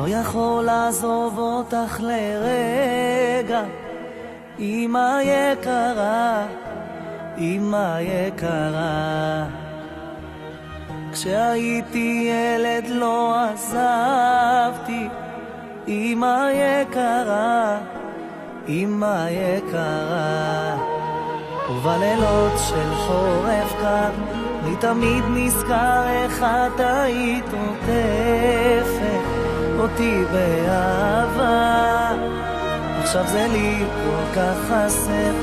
לא יכול לעזוב אותך לרגע, אמא יקרה, אמא יקרה. כשהייתי ילד לא עזבתי, אמא יקרה, אמא יקרה. ובלילות של חורף קר אני תמיד נזכר איך את היית עוטפת אותי באהבה. עכשיו זה לי כל כך חסר,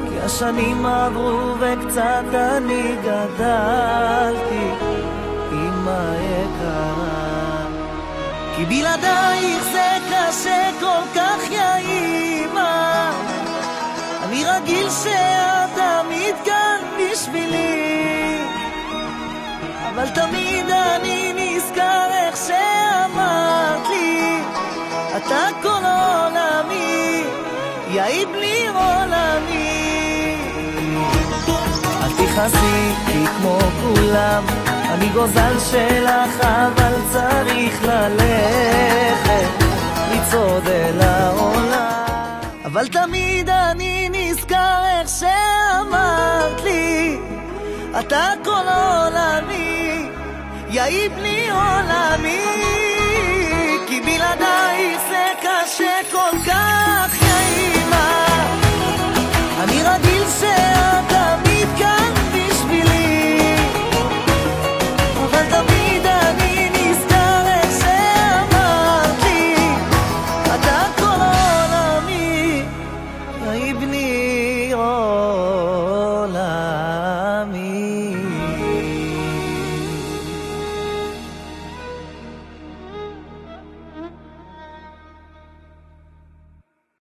כי השנים עברו וקצת אני גדלתי, אמא יקרה. כי בלעדייך זה קשה כל כך, יא אמא. אני רגיל שאת תמיד כאן בשבילי, אבל תמיד אני נזכר איך שאמרת לי, אתה כל עולמי, יא בלי עולמי. אל תכעסי כי כמו כולם אני גוזל שלך, אבל צריך ללכת לצעוד אל העולם. אבל תמיד אני נזכר איך שאמרת לי, אתה כל עולמי, יא בלי עולמי. כי בלעדייך זה קשה כל כך, יא אמא. אני רגיל שאת